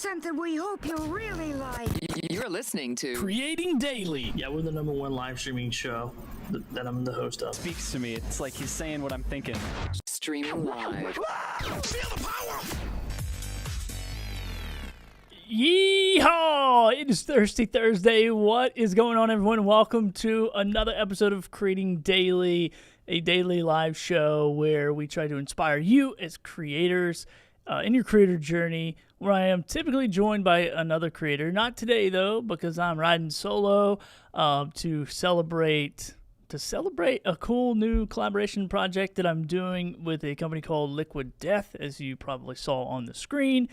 something we hope you'll really like. You're listening to Creating Daily. Yeah, we're the #1 live streaming show that I'm the host of. Speaks to me. It's like he's saying what I'm thinking. Streaming live. Feel the power! Yeehaw! It is Thirsty Thursday. What is going on, everyone? Welcome to another episode of Creating Daily, a daily live show where we try to inspire you as creators in your creator journey, where I am typically joined by another creator. Not today, though, because I'm riding solo to celebrate a cool new collaboration project that I'm doing with a company called Liquid Death, as you probably saw on the screen.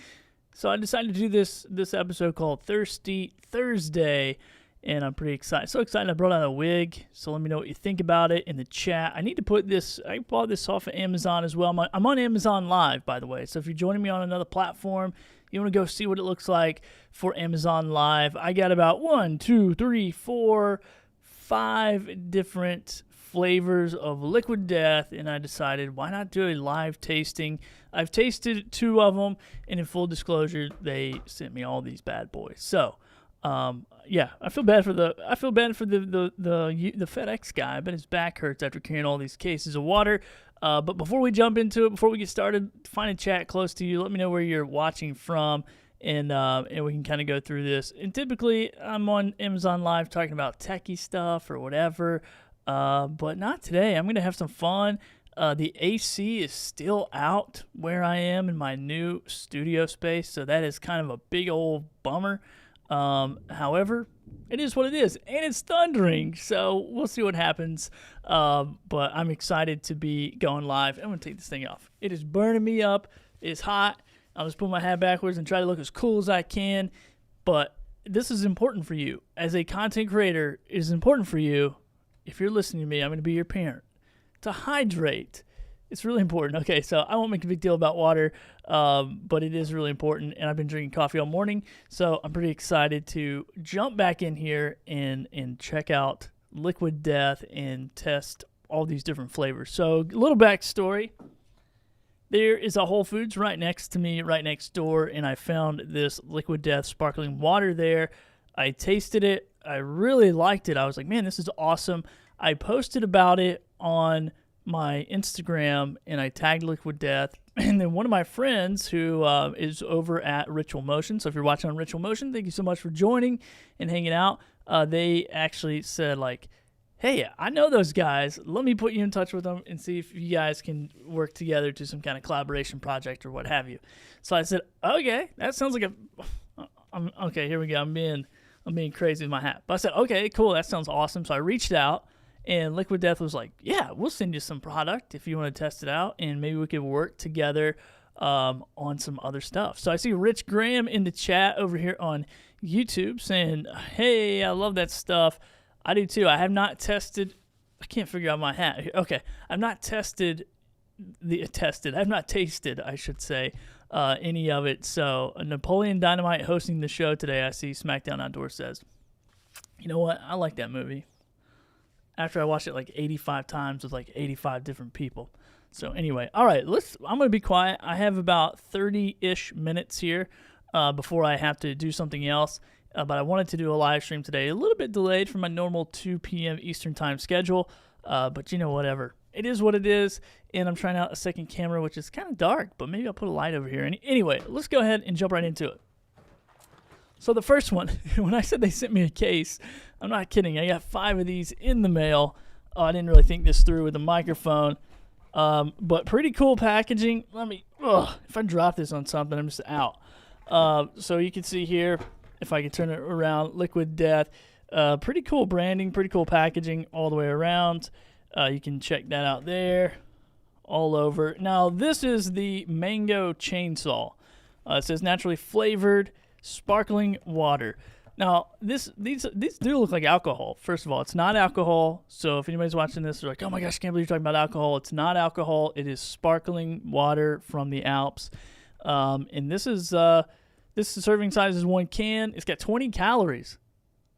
So I decided to do this episode called Thirsty Thursday, and I'm pretty excited. So excited I brought out a wig, so let me know what you think about it in the chat. I need to put this, I bought this off of Amazon as well. I'm on Amazon Live, by the way, so if you're joining me on another platform, you want to go see what it looks like for Amazon Live. I got about 5 different flavors of Liquid Death, and I decided, why not do a live tasting? I've tasted 2 of them, and in full disclosure, they sent me all these bad boys. So, yeah, I feel bad for the FedEx guy, but his back hurts after carrying all these cases of water. But before we jump into it, before we get started, find a chat close to you. Let me know where you're watching from, and we can kind of go through this. And typically, I'm on Amazon Live talking about techie stuff or whatever. But not today. I'm going to have some fun. The AC is still out where I am in my new studio space, so that is kind of a big old bummer. However, it is what it is, and it's thundering, so we'll see what happens. But I'm excited to be going live. I'm going to take this thing off. It is burning me up. It's hot. I'll just put my hat backwards and try to look as cool as I can. But this is important for you. As a content creator, it is important for you. If you're listening to me, I'm going to be your parent, to hydrate. It's really important. Okay, so I won't make a big deal about water, but it is really important, and I've been drinking coffee all morning, so I'm pretty excited to jump back in here and check out Liquid Death and test all these different flavors. So a little backstory. There is a Whole Foods right next to me, right next door, and I found this Liquid Death sparkling water there. I tasted it. I really liked it. I was like, man, this is awesome. I posted about it on my Instagram, and I tagged Liquid Death. And then one of my friends who is over at Ritual Motion, so if you're watching on Ritual Motion, thank you so much for joining and hanging out. They actually said, like, hey, I know those guys. Let me put you in touch with them and see if you guys can work together to some kind of collaboration project or what have you. So I said, okay, that sounds like okay, here we go. I'm being crazy with my hat. But I said, okay, cool, that sounds awesome. So I reached out, and Liquid Death was like, yeah, we'll send you some product if you want to test it out, and maybe we could work together on some other stuff. So I see Rich Graham in the chat over here on YouTube saying, hey, I love that stuff. I do too. I have not tested. I can't figure out my hat. Okay, I've not tasted, I should say, any of it. So Napoleon Dynamite hosting the show today, I see SmackDown Outdoors says. You know what? I like that movie. After I watched it like 85 times with like 85 different people. So anyway, all right, I'm going to be quiet. I have about 30-ish minutes here before I have to do something else. But I wanted to do a live stream today, a little bit delayed from my normal 2 p.m. Eastern time schedule. But whatever. It is what it is, and I'm trying out a second camera, which is kind of dark, but maybe I'll put a light over here. Anyway, let's go ahead and jump right into it. So the first one, when I said they sent me a case, I'm not kidding. I got 5 of these in the mail. Oh, I didn't really think this through with the microphone, but pretty cool packaging. If I drop this on something, I'm just out. So you can see here, if I can turn it around, Liquid Death. Pretty cool branding, pretty cool packaging all the way around. You can check that out there, all over. Now, this is the mango chainsaw. It says naturally flavored sparkling water. Now, these do look like alcohol. First of all, it's not alcohol. So if anybody's watching this, they're like, oh my gosh, I can't believe you're talking about alcohol. It's not alcohol. It is sparkling water from the Alps. And this serving size is 1 can. It's got 20 calories.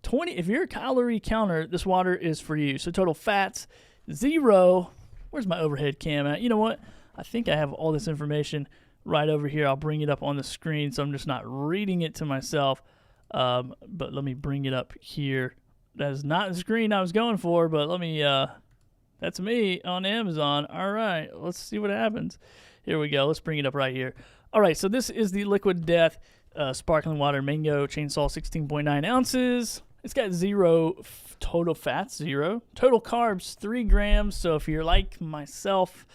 20. If you're a calorie counter, this water is for you. So total fats, 0. Where's my overhead cam at? You know what? I think I have all this information right over here. I'll bring it up on the screen so I'm just not reading it to myself. But let me bring it up here. That is not the screen I was going for, but let me, that's me on Amazon. All right, let's see what happens. Here we go. Let's bring it up right here. All right, so this is the Liquid Death Sparkling Water Mango Chainsaw, 16.9 ounces. It's got zero total fats, zero. Total carbs, 3 grams. So if you're like myself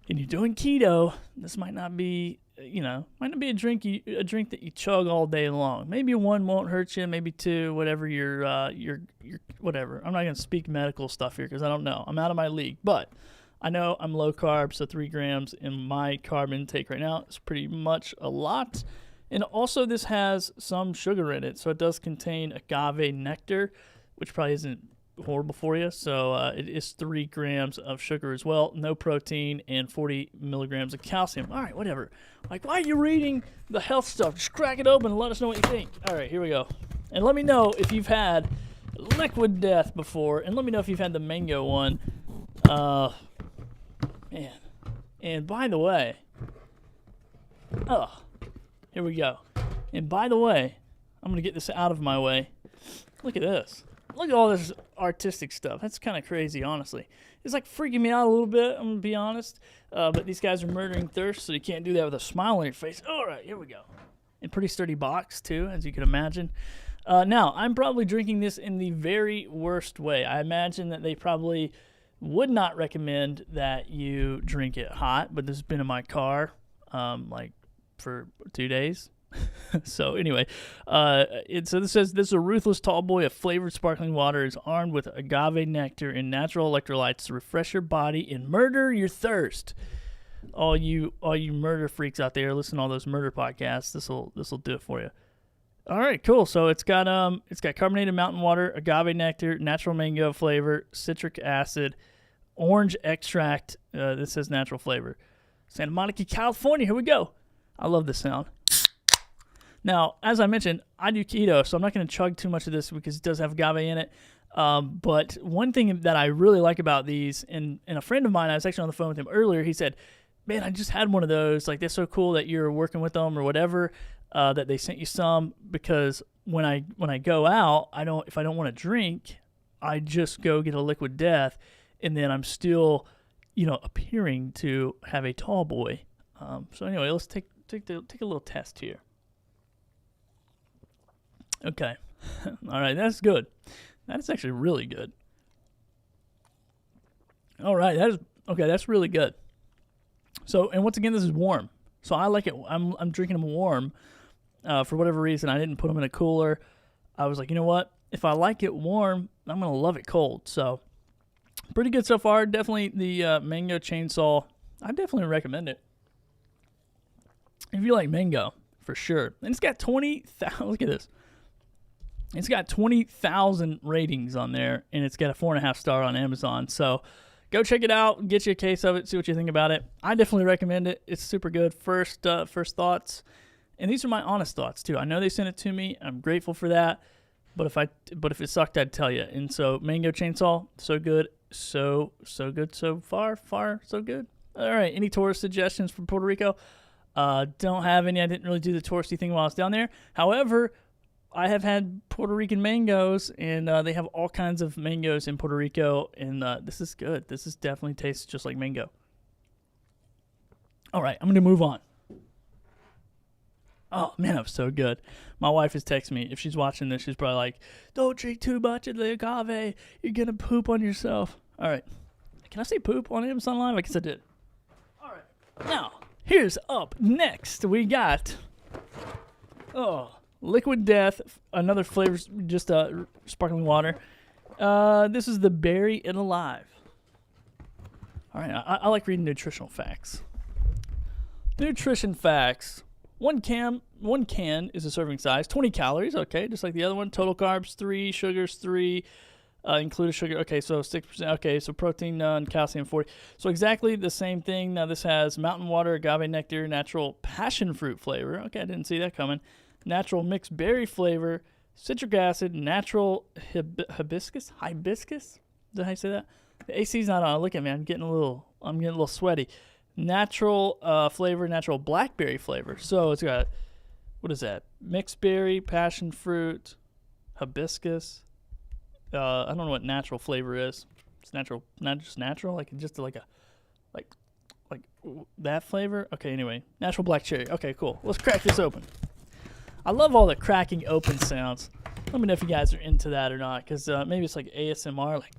and you're doing keto, this might not be, might not be a drink that you chug all day long. Maybe one won't hurt you, maybe two, whatever your whatever. I'm not going to speak medical stuff here because I don't know. I'm out of my league, but I know I'm low carb, so 3 grams in my carb intake right now is pretty much a lot. And also this has some sugar in it, so it does contain agave nectar, which probably isn't horrible for you. So it is 3 grams of sugar as well, no protein, and 40 milligrams of calcium. All right, whatever. Like, why are you reading the health stuff? Just crack it open and let us know what you think. All right, here we go. And let me know if you've had Liquid Death before, and let me know if you've had the mango one. Man. And by the way, here we go. And by the way, I'm going to get this out of my way. Look at this. Look at all this artistic stuff. That's kind of crazy, honestly. It's like freaking me out a little bit, I'm going to be honest. But these guys are murdering thirst, so you can't do that with a smile on your face. All right, here we go. And pretty sturdy box, too, as you can imagine. Now, I'm probably drinking this in the very worst way. I imagine that they probably would not recommend that you drink it hot, but this has been in my car, for 2 days. So anyway, so this says, this is a ruthless tall boy of flavored sparkling water is armed with agave nectar and natural electrolytes to refresh your body and murder your thirst. All you murder freaks out there, listen to all those murder podcasts. This'll do it for you. All right, cool. So it's got carbonated mountain water, agave nectar, natural mango flavor, citric acid, orange extract. This says natural flavor. Santa Monica, California. Here we go. I love this sound. Now, as I mentioned, I do keto, so I'm not going to chug too much of this because it does have agave in it. But one thing that I really like about these, and a friend of mine, I was actually on the phone with him earlier, he said, man, I just had one of those. Like, they're so cool that you're working with them or whatever, that they sent you some, because when I go out, if I don't want to drink, I just go get a Liquid Death, and then I'm still, appearing to have a tall boy. So anyway, let's take a little test here. Okay. All right, that's good. That is actually really good. All right, that's really good. So, and once again, this is warm. So I like it. I'm drinking them warm. For whatever reason, I didn't put them in a cooler. I was like, you know what? If I like it warm, I'm going to love it cold. So, pretty good so far. Definitely the Mango Chainsaw. I definitely recommend it. If you like mango, for sure. And it's got 20,000, look at this. It's got 20,000 ratings on there, and it's got a 4.5 star on Amazon. So go check it out, get you a case of it, see what you think about it. I definitely recommend it. It's super good. First thoughts, and these are my honest thoughts too. I know they sent it to me. I'm grateful for that. But if it sucked, I'd tell you. And so Mango Chainsaw, so good, so good so far, so good. All right, any tourist suggestions from Puerto Rico? Don't have any. I didn't really do the touristy thing while I was down there. However, I have had Puerto Rican mangoes, and they have all kinds of mangoes in Puerto Rico, and this is good. This is definitely tastes just like mango. All right, I'm going to move on. Oh, man, that was so good. My wife is texting me. If she's watching this, she's probably like, don't drink too much of the agave. You're going to poop on yourself. All right. Can I say poop on Amazon Live? I guess I did. All right. Now, here's up next. We got, Liquid Death, another flavor, just sparkling water. This is the Berry and Alive. All right, I like reading nutritional facts. Nutrition facts. One can is a serving size, 20 calories, okay, just like the other one. Total carbs, 3, sugars, 3, included sugar, okay, so 6%, okay, so protein, and calcium, 40. So exactly the same thing. Now this has mountain water, agave nectar, natural passion fruit flavor. Okay, I didn't see that coming. Natural mixed berry flavor, citric acid, natural hibiscus? Is that how you say that? The AC's not on. Look at me. I'm getting a little sweaty. natural flavor, natural blackberry flavor. So it's got, what is that? Mixed berry, passion fruit, hibiscus. I don't know what natural flavor is. It's natural, not just natural, like that flavor. Okay, anyway, natural black cherry. Okay, cool. Let's crack this open. I love all the cracking open sounds. Let me know if you guys are into that or not, because maybe it's like ASMR. Like,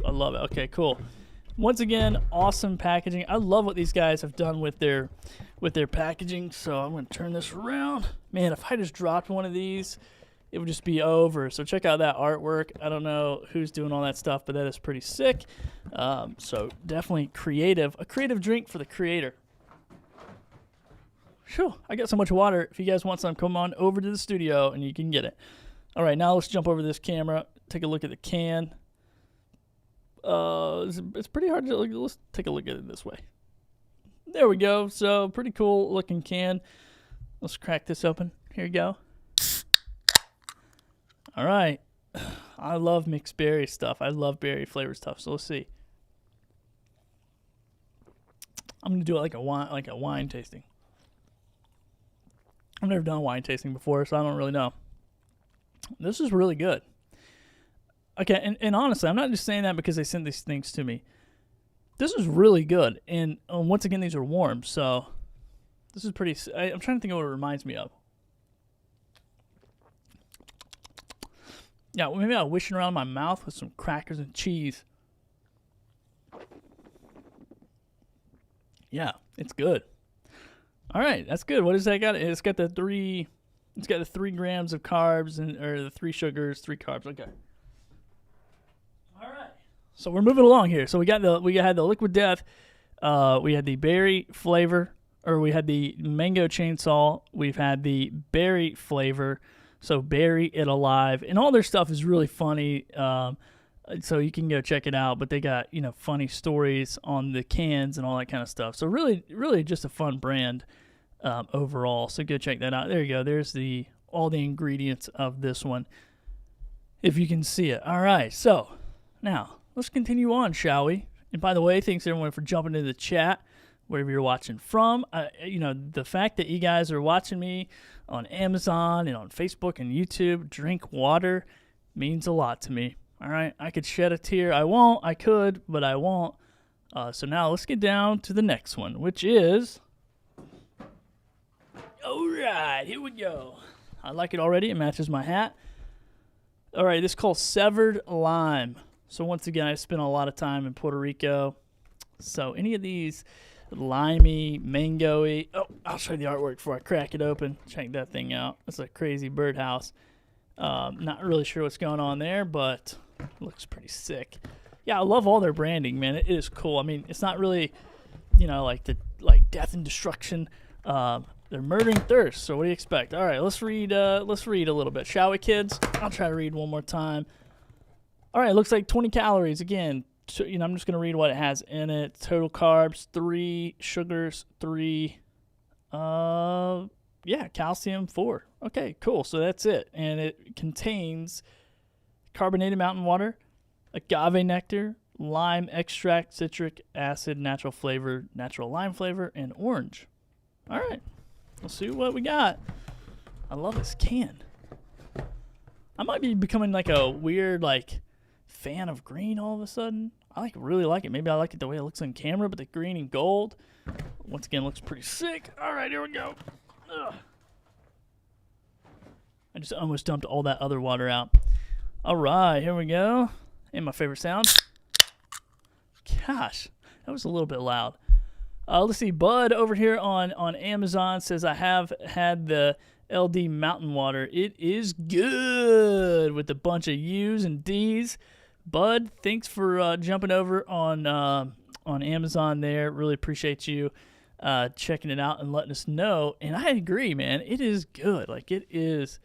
I love it. Okay, cool. Once again, awesome packaging. I love what these guys have done with their packaging. So I'm going to turn this around. Man, if I just dropped one of these, it would just be over. So check out that artwork. I don't know who's doing all that stuff, but that is pretty sick. So definitely creative. A creative drink for the creator. Phew, I got so much water. If you guys want some, come on over to the studio and you can get it. All right, now let's jump over this camera. Take a look at the can. It's pretty hard to look. Let's take a look at it this way. There we go. So pretty cool looking can. Let's crack this open. Here you go. All right. I love mixed berry stuff. I love berry flavor stuff. So let's see. I'm gonna do it like a wine tasting. I've never done wine tasting before, so I don't really know. This is really good. Okay, and honestly, I'm not just saying that because they sent these things to me. This is really good, and once again, these are warm, so this is pretty. I'm trying to think of what it reminds me of. Yeah, well, maybe I'm wishing around my mouth with some crackers and cheese. Yeah, it's good. All right, that's good. What does that got? It's got the 3 grams of carbs or the 3 sugars, 3 carbs. Okay. All right. So we're moving along here. So we had the Liquid Death, we had the berry flavor, or we had the mango chainsaw. We've had the berry flavor. So Bury It Alive, and all their stuff is really funny. So you can go check it out. But they got funny stories on the cans and all that kind of stuff. So really, really just a fun brand overall. So go check that out. There you go. There's all the ingredients of this one, if you can see it. All right. So now let's continue on, shall we? And by the way, thanks everyone for jumping into the chat, wherever you're watching from. The fact that you guys are watching me on Amazon and on Facebook and YouTube drink water means a lot to me. All right, I could shed a tear. I won't. I could, but I won't. So now let's get down to the next one, which is... All right, here we go. I like it already. It matches my hat. All right, this is called Severed Lime. So once again, I spent a lot of time in Puerto Rico. So any of these limey, mango-y... Oh, I'll show you the artwork before I crack it open. Check that thing out. It's a crazy birdhouse. Not really sure what's going on there, but it looks pretty sick. Yeah, I love all their branding, man. It is cool. I mean, it's not really, like death and destruction. They're murdering thirst. So what do you expect? All right, let's read a little bit, shall we, kids? I'll try to read one more time. All right, it looks like 20 calories again. So, I'm just gonna read what it has in it. Total carbs 3, sugars 3. Calcium 4. Okay, cool. So that's it. And it contains carbonated mountain water, agave nectar, lime extract, citric acid, natural flavor, natural lime flavor, and orange. All right. Let's see what we got. I love this can. I might be becoming like a weird fan of green all of a sudden. I really like it. Maybe I like it the way it looks on camera, but the green and gold, once again, looks pretty sick. All right, here we go. Ugh. I just almost dumped all that other water out. All right, here we go. And my favorite sound. Gosh, that was a little bit loud. Let's see. Bud over here on Amazon says, I have had the LD Mountain Water. It is good with a bunch of U's and D's. Bud, thanks for jumping over on Amazon there. Really appreciate you checking it out and letting us know. And I agree, man. It is good. It is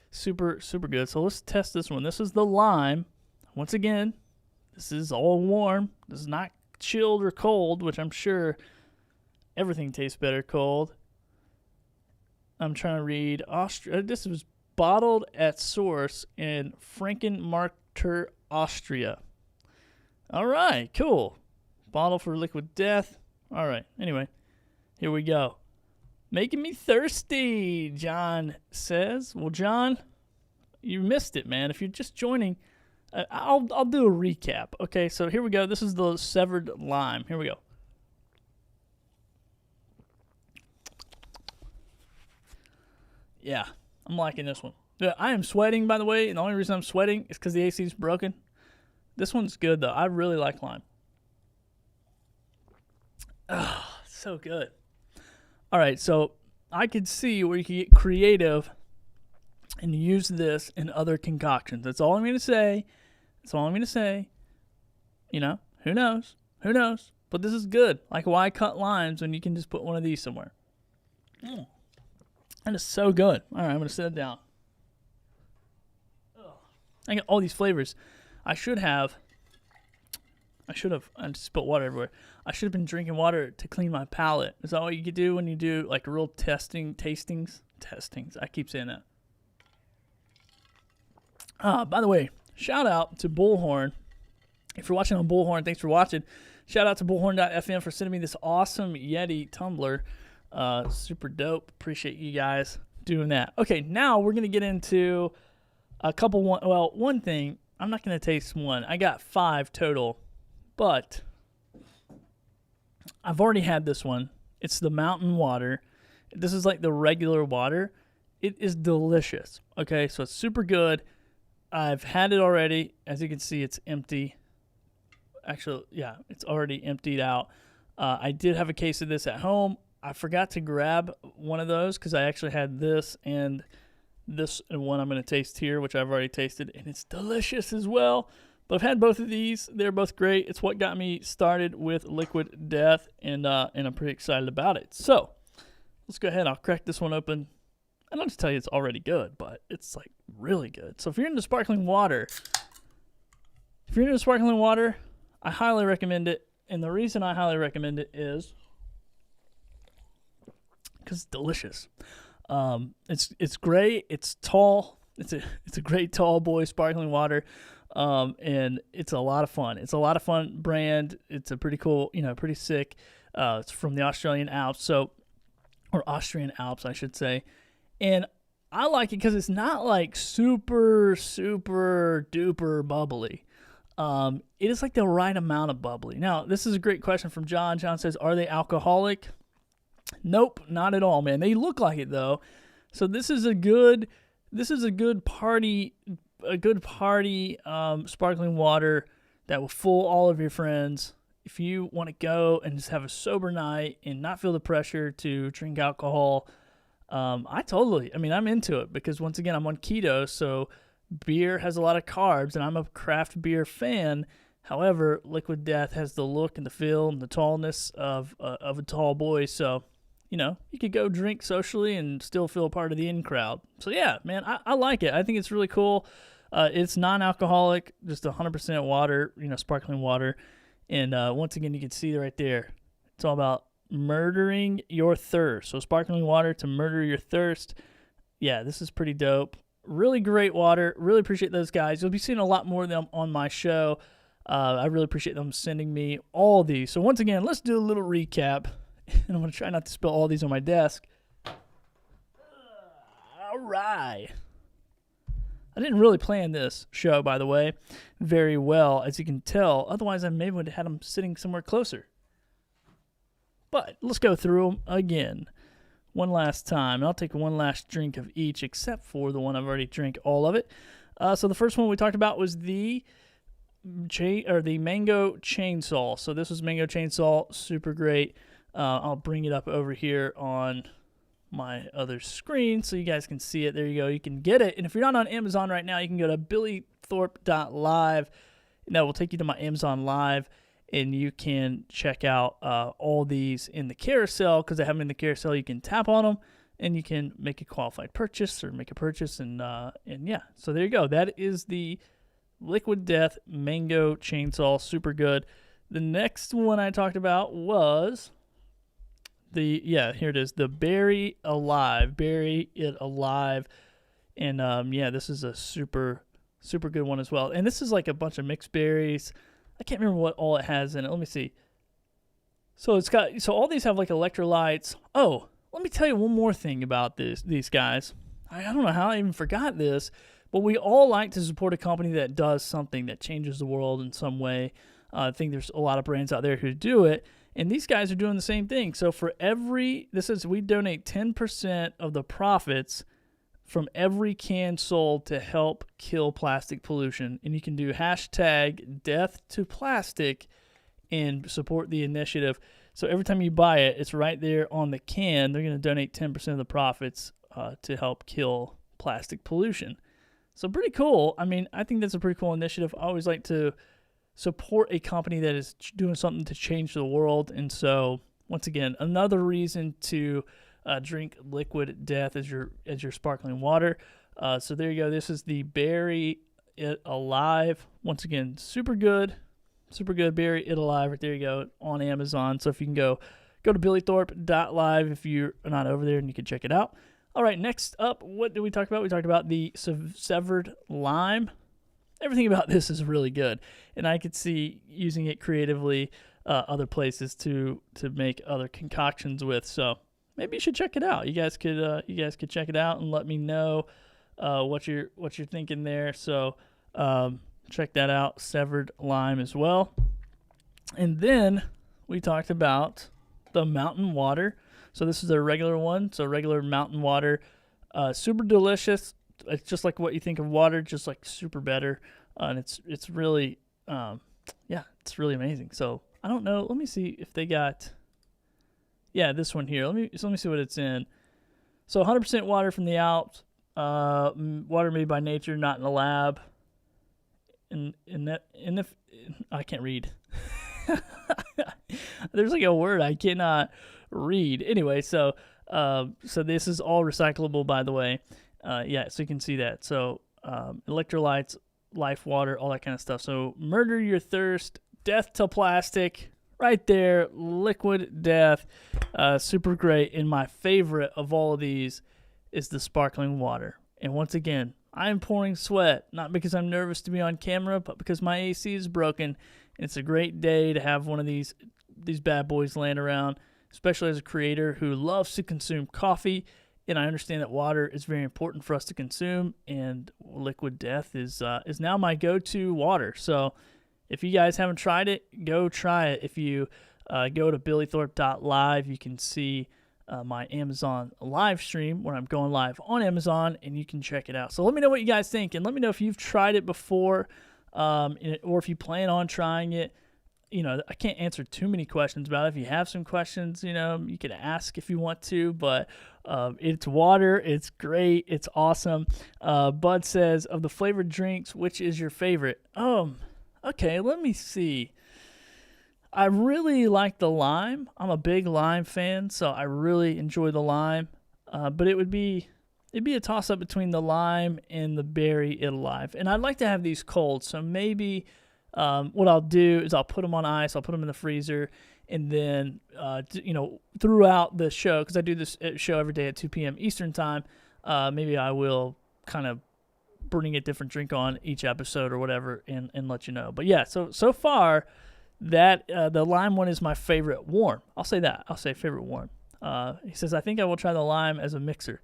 super, super good. So let's test this one. This is the lime. Once again, this is all warm. This is not chilled or cold, which I'm sure everything tastes better cold. I'm trying to read Austria. This was bottled at source in Frankenmarkter, Austria. All right, cool. Bottle for Liquid Death. All right. Anyway, here we go. Making me thirsty, John says. Well, John, you missed it, man. If you're just joining, I'll do a recap. Okay, so here we go. This is the severed lime. Here we go. Yeah, I'm liking this one. Yeah, I am sweating, by the way, and the only reason I'm sweating is because the AC is broken. This one's good, though. I really like lime. Ah, so good. All right, so I could see where you can get creative and use this in other concoctions. That's all I'm going to say. That's all I'm going to say. You know, who knows? Who knows? But this is good. Like, why cut limes when you can just put one of these somewhere? That is so good. All right, I'm going to sit it down. I got all these flavors. I just spilled water everywhere. I should have been drinking water to clean my palate. Is that what you could do when you do like real tastings? I keep saying that. By the way, shout out to Bullhorn. If you're watching on Bullhorn, thanks for watching. Shout out to bullhorn.fm for sending me this awesome Yeti tumbler. Super dope. Appreciate you guys doing that. Okay, now we're going to get into one thing. I'm not going to taste one. I got 5 total, but I've already had this one. It's the mountain water. This is like the regular water. It is delicious. Okay, so it's super good. I've had it already. As you can see, it's empty. Actually, yeah, it's already emptied out. I did have a case of this at home. I forgot to grab one of those because I actually had this and one I'm going to taste here, which I've already tasted, and it's delicious as well. But I've had both of these. They're both great. It's what got me started with Liquid Death, and I'm pretty excited about it. So let's go ahead. I'll crack this one open. I don't just tell you it's already good, but it's like really good. So if you're into sparkling water, I highly recommend it. And the reason I highly recommend it is because it's delicious. It's great. It's tall. It's a great tall boy sparkling water. And it's a lot of fun. It's a lot of fun brand. It's a pretty cool, pretty sick. It's from the Australian Alps, or Austrian Alps, I should say. And I like it because it's not like super, super duper bubbly. It is like the right amount of bubbly. Now, this is a great question from John. John says, are they alcoholic? Nope, not at all, man. They look like it though. So this is a good party sparkling water that will fool all of your friends. If you want to go and just have a sober night and not feel the pressure to drink alcohol, I'm into it because once again, I'm on keto, so beer has a lot of carbs and I'm a craft beer fan. However, Liquid Death has the look and the feel and the tallness of a tall boy, so you could go drink socially and still feel part of the in crowd. So yeah, man, I like it. I think it's really cool. It's non-alcoholic, just 100% water, sparkling water. And once again, you can see right there, it's all about murdering your thirst. So sparkling water to murder your thirst. Yeah, this is pretty dope. Really great water. Really appreciate those guys. You'll be seeing a lot more of them on my show. I really appreciate them sending me all these. So once again, let's do a little recap. And I'm going to try not to spill all these on my desk. All right. I didn't really plan this show, by the way, very well, as you can tell. Otherwise, I maybe would have had them sitting somewhere closer. But let's go through them again one last time. I'll take one last drink of each, except for the one I've already drank all of it. So the first one we talked about was the mango chainsaw. So this was mango chainsaw, super great. I'll bring it up over here on my other screen so you guys can see it. There you go. You can get it. And if you're not on Amazon right now, you can go to billythorpe.live, and that will take you to my Amazon Live, and you can check out all these in the carousel. Because I have them in the carousel, you can tap on them, and you can make a qualified purchase or make a purchase. And yeah, so there you go. That is the Liquid Death Mango Chainsaw. Super good. The next one I talked about was here it is, the Bury It Alive, and this is a super good one as well. And this is like a bunch of mixed berries. I can't remember what all it has in it. Let me see. So all these have like electrolytes. Oh, let me tell you one more thing about these guys. I don't know how I even forgot this, but we all like to support a company that does something that changes the world in some way. I think there's a lot of brands out there who do it, and these guys are doing the same thing. So we donate 10% of the profits from every can sold to help kill plastic pollution. And you can do #DeathToPlastic and support the initiative. So every time you buy it, it's right there on the can. They're going to donate 10% of the profits to help kill plastic pollution. So pretty cool. I mean, I think that's a pretty cool initiative. I always like to support a company that is doing something to change the world. And so, once again, another reason to drink Liquid Death as your sparkling water. So there you go. This is the Berry It Alive. Once again, super good. Berry It Alive. Right there you go on Amazon. So if you can go to billythorpe.live if you're not over there, and you can check it out. All right, next up, what did we talk about? We talked about the severed lime. Everything about this is really good, and I could see using it creatively other places to make other concoctions with. So maybe you should check it out. You guys could check it out and let me know what you're thinking there. So check that out, severed lime as well. And then we talked about the mountain water. So this is a regular one. So regular mountain water, super delicious. It's just like what you think of water, just like super better. And it's really, it's really amazing. So I don't know. Let me see if they got. Yeah, this one here. Let me see what it's in. So 100% water from the Alps, water made by nature, not in a lab. I can't read. There's like a word I cannot read. Anyway, so this is all recyclable, by the way. So you can see that. So electrolytes, life water, all that kind of stuff. So murder your thirst, death to plastic. Right there, Liquid Death, super great. And my favorite of all of these is the sparkling water. And once again, I am pouring sweat, not because I'm nervous to be on camera, but because my AC is broken. And it's a great day to have one of these bad boys laying around, especially as a creator who loves to consume coffee. And I understand that water is very important for us to consume, and Liquid Death is now my go-to water. So if you guys haven't tried it, go try it. If you go to billythorpe.live, you can see my Amazon live stream where I'm going live on Amazon, and you can check it out. So let me know what you guys think, and let me know if you've tried it before, or if you plan on trying it. I can't answer too many questions about it. If you have some questions, you can ask if you want to, but it's water. It's great. It's awesome. Bud says, of the flavored drinks, which is your favorite? Okay, let me see. I really like the lime. I'm a big lime fan, so I really enjoy the lime. But it'd be a toss-up between the lime and the Berry It Alive. And I'd like to have these cold, so maybe what I'll do is I'll put them on ice. I'll put them in the freezer, and then, throughout the show, because I do this show every day at 2 p.m. Eastern time, maybe I will kind of bring a different drink on each episode or whatever and let you know. But yeah, so far, that the lime one is my favorite warm. I'll say that. I'll say favorite warm. He says, I think I will try the lime as a mixer.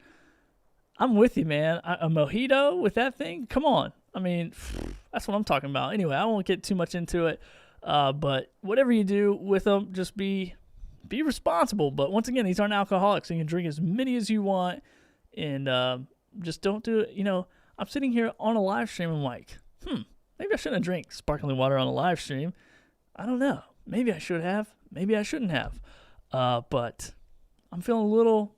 I'm with you, man. A mojito with that thing? Come on. I mean, that's what I'm talking about. Anyway, I won't get too much into it. But whatever you do with them, just be responsible. But once again, these aren't alcoholics. So you can drink as many as you want. And just don't do it. I'm sitting here on a live stream. I'm like, maybe I shouldn't have drank sparkling water on a live stream. I don't know. Maybe I should have. Maybe I shouldn't have. But I'm feeling a little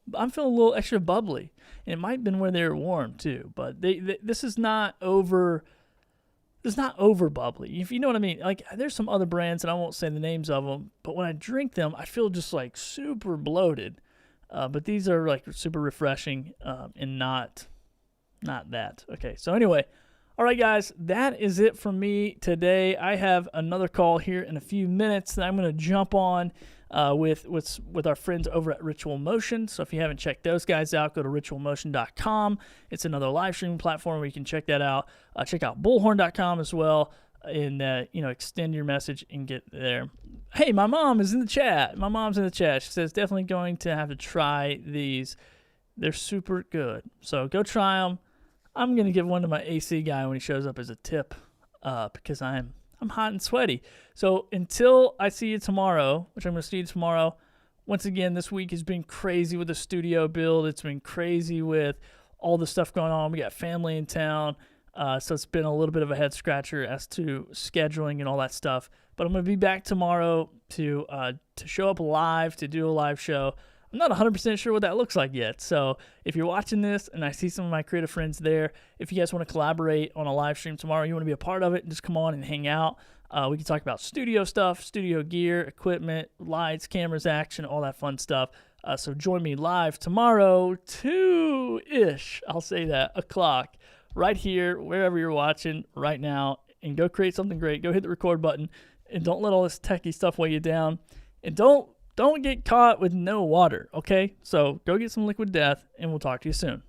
extra bubbly. And it might have been where they were warm too. But this is not over. It's not over bubbly, if you know what I mean. Like, there's some other brands, and I won't say the names of them, but when I drink them, I feel just like super bloated. But these are like super refreshing, and not that. Okay, so anyway, all right, guys, that is it from me today. I have another call here in a few minutes that I'm going to jump on with our friends over at Ritual Motion. So if you haven't checked those guys out, go to ritualmotion.com. It's another live streaming platform where you can check that out. Check out bullhorn.com as well, and extend your message and get there. Hey, my mom is in the chat. My mom's in the chat. She says definitely going to have to try these. They're super good. So go try them. I'm going to give one to my AC guy when he shows up as a tip because I'm hot and sweaty. So until I see you tomorrow, which I'm going to see you tomorrow, once again, this week has been crazy with the studio build. It's been crazy with all the stuff going on. We got family in town. So it's been a little bit of a head scratcher as to scheduling and all that stuff. But I'm going to be back tomorrow to show up live, to do a live show. I'm not 100% sure what that looks like yet. So if you're watching this and I see some of my creative friends there, if you guys want to collaborate on a live stream tomorrow, you want to be a part of it, just come on and hang out. We can talk about studio stuff, studio gear, equipment, lights, cameras, action, all that fun stuff. So join me live tomorrow, 2-ish, I'll say that, o'clock, right here, wherever you're watching right now, and go create something great. Go hit the record button, and don't let all this techie stuff weigh you down. And don't get caught with no water, okay? So go get some liquid death, and we'll talk to you soon.